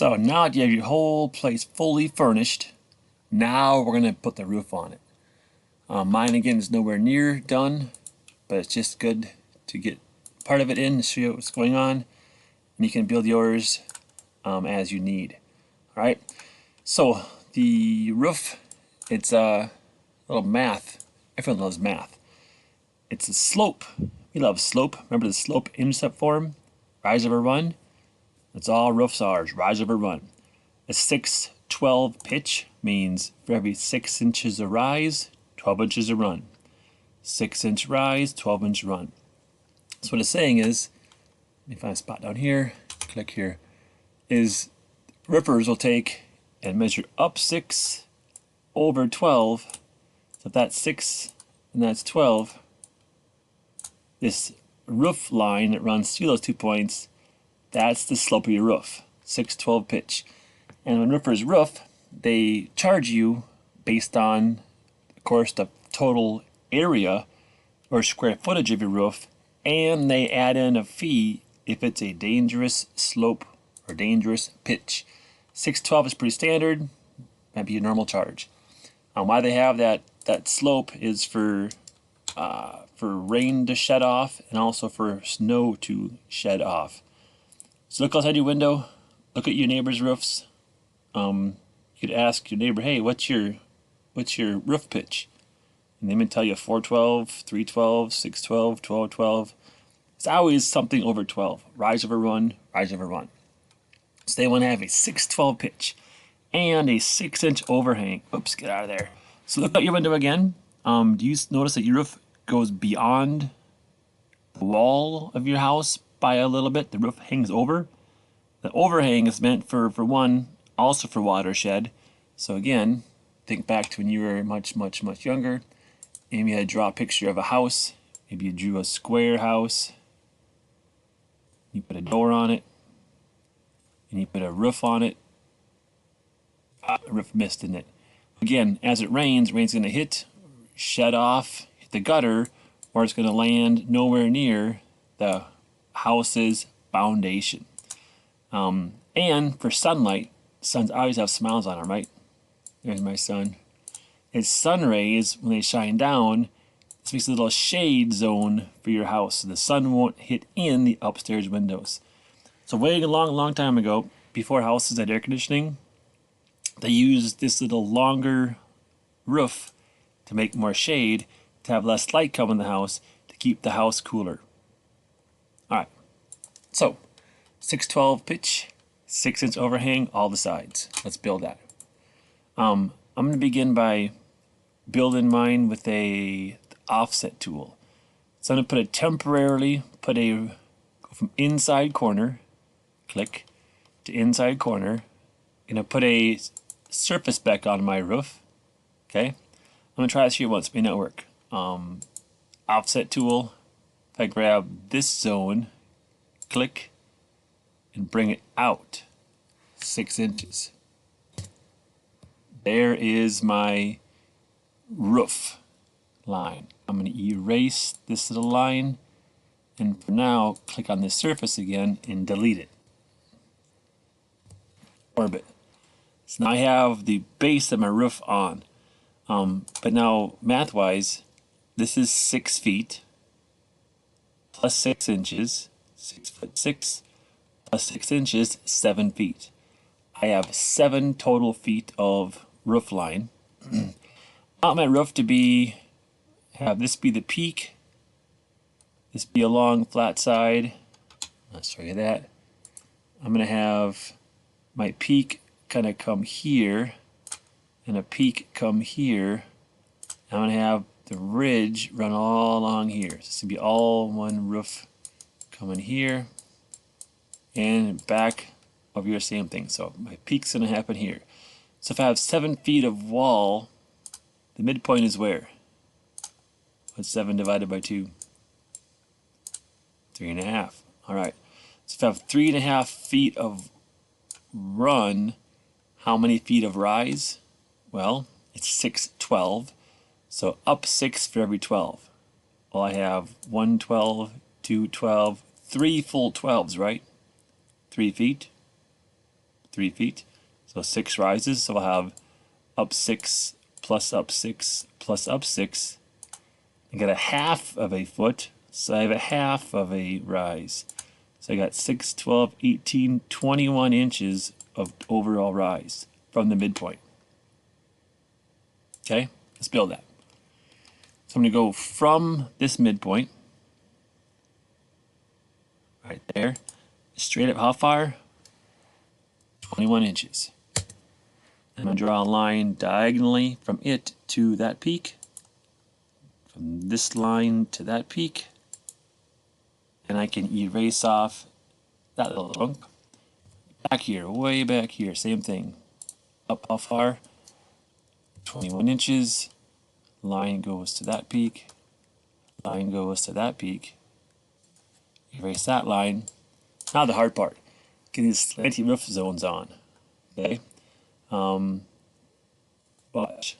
So now that you have your whole place fully furnished, now we're going to put the roof on it. Mine again is nowhere near done, but it's just good to get part of it in to show you what's going on, and you can build yours as you need. All right. So the roof, it's a little math. Everyone loves math. It's a slope. We love slope. Remember the slope-intercept form? Rise over run. That's all roofs are, rise over run. A 6-12 pitch means for every 6 inches of rise, 12 inches of run. 6-inch rise, 12-inch run. So what it's saying is, let me find a spot down here, click here, is roofers will take and measure up 6 over 12. So if that's 6 and that's 12, this roof line that runs through those 2 points, that's the slope of your roof, 6-12 pitch. And when roofers roof, they charge you based on, of course, the total area or square footage of your roof, and they add in a fee if it's a dangerous slope or dangerous pitch. 6-12 is pretty standard, might be a normal charge. Why they have that slope is for rain to shed off and also for snow to shed off. So look outside your window, look at your neighbor's roofs. You could ask your neighbor, hey, what's your roof pitch? And they may tell you 412, 312, 612, 1212. It's always something over 12. Rise over run, rise over run. So they want to have a 612 pitch and a 6-inch overhang. Oops, get out of there. So look out your window again. Do you notice that your roof goes beyond the wall of your house by a little bit? The roof hangs over. The overhang is meant for one, also for watershed. So again, think back to when you were much younger. Maybe you had to draw a picture of a house. Maybe you drew a square house. You put a door on it. And you put a roof on it. A roof missed in it. Again, as it rains, rain's going to hit, shed off, hit the gutter, or it's going to land nowhere near the house's foundation. And for sunlight, suns always have smiles on them, right? There's my sun. Its sun rays, when they shine down, this makes a little shade zone for your house, so the sun won't hit in the upstairs windows. So way a long time ago, before houses had air conditioning, they used this little longer roof to make more shade, to have less light come in the house, to keep the house cooler. Alright, so 612 pitch, 6-inch overhang, all the sides. Let's build that. I'm going to begin by building mine with a offset tool. So I'm going to go from inside corner, click, to inside corner. I'm going to put a surface back on my roof. Okay, I'm going to try this here once, it may not work. Offset tool, if I grab this zone, click, and bring it out 6 inches. There is my roof line. I'm going to erase this little line, and for now, click on this surface again and delete it. Orbit. So now I have the base of my roof on. But now, math-wise, this is 6 feet plus 6 inches, 6'6", plus 6 inches, 7 feet. I have 7 total feet of roof line. I want my roof to have this be the peak, this be a long flat side. Let's show you that. I'm going to have my peak kind of come here, and a peak come here. I'm going to have the ridge run all along here. So this will be all one roof coming here and back over here, same thing. So my peak's going to happen here. So if I have 7 feet of wall, the midpoint is where? What's 7 divided by 2? 3.5. Alright. So if I have 3.5 feet of run, how many feet of rise? Well, it's 612. So up 6 for every 12. Well, I have 1 12, 2 12, 3 full 12s, right? 3 feet. 3 feet. So 6 rises. So we'll have up 6 plus up 6 plus up 6. I got a half of a foot, so I have a half of a rise. So I got 6, 12, 18, 21 inches of overall rise from the midpoint. Okay, let's build that. So I'm going to go from this midpoint, right there, straight up how far? 21 inches. I'm going to draw a line diagonally from it to that peak, from this line to that peak, and I can erase off that little chunk. Back here, way back here, same thing. Up how far? 21 inches. Line goes to that peak. Line goes to that peak. Erase that line. Now the hard part. Get these slanty roof zones on. Okay? Watch.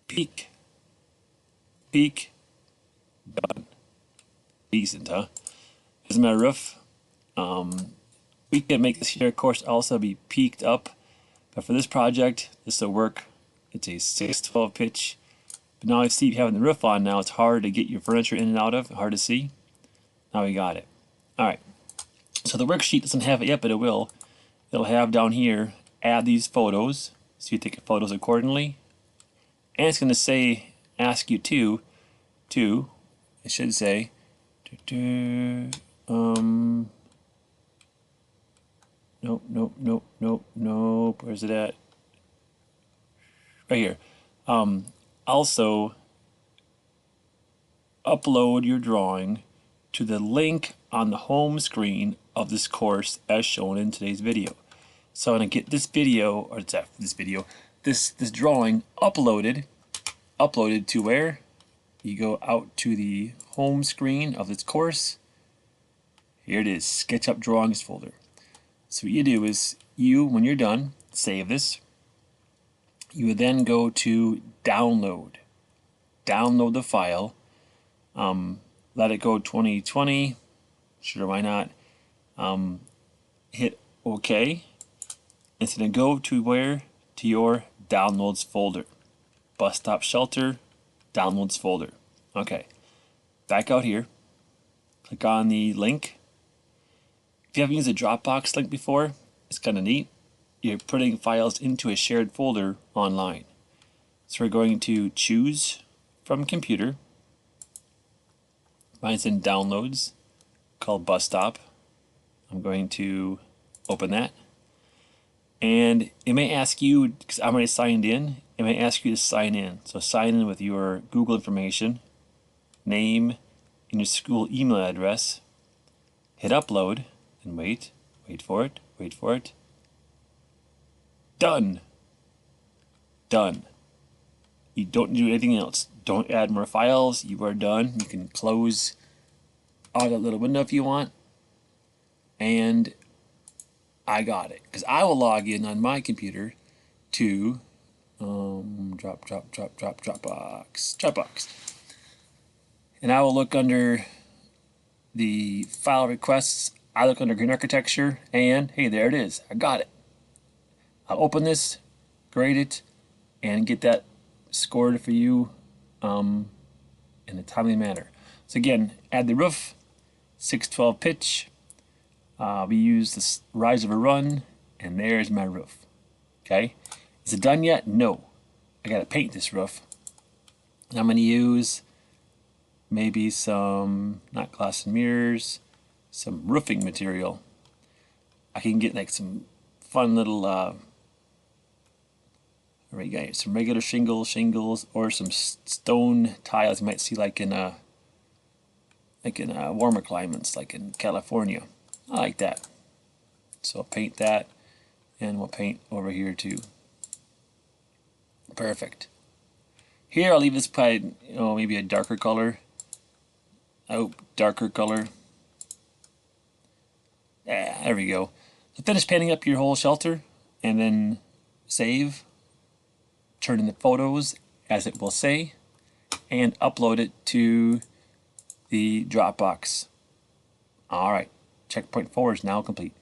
Peak. Peak. Done. Decent, huh? Here's my roof. We can make this here, of course, also be peaked up. But for this project, this will work. It's a 6/12 pitch. But now I see having the roof on now, it's hard to get your furniture in and out of, hard to see. Now we got it. Alright. So the worksheet doesn't have it yet, but it will. It'll have down here, add these photos. So you take photos accordingly. And it's going to say, ask you to, it should say, nope. Where's it at? Right here. Also, upload your drawing to the link on the home screen of this course as shown in today's video. So I'm going to get this video, or this drawing uploaded to where? You go out to the home screen of this course. Here it is, SketchUp Drawings folder. So what you do is, when you're done, save this. You would then go to download the file, let it go 2020, sure, why not, hit OK. It's going to go to where? To your downloads folder. Bus Stop Shelter, downloads folder. Okay, back out here, click on the link. If you haven't used a Dropbox link before, it's kind of neat. You're putting files into a shared folder online. So we're going to choose from computer. Mine's in downloads, called Bus Stop. I'm going to open that. And it may ask you, because I'm already signed in, it may ask you to sign in. So sign in with your Google information, name, and your school email address. Hit upload, and wait for it. Done. You don't do anything else. Don't add more files. You are done. You can close out that little window if you want. And I got it. Because I will log in on my computer to Dropbox. And I will look under the file requests. I look under Green Architecture, and hey, there it is. I got it. I'll open this, grade it, and get that scored for you in a timely manner. So again, add the roof, 6/12 pitch. We use this rise over run, and there's my roof. Okay, is it done yet? No. I gotta paint this roof. And I'm gonna use maybe some, not glass and mirrors, some roofing material. I can get like some fun little some regular shingles, or some stone tiles you might see like in warmer climates, like in California. I like that. So I'll paint that, and we'll paint over here too. Perfect. Here I'll leave this probably, maybe a darker color. Oh, darker color. Yeah, there we go. So finish painting up your whole shelter, and then save. Turn in the photos as it will say, and upload it to the Dropbox. Alright, checkpoint 4 is now complete.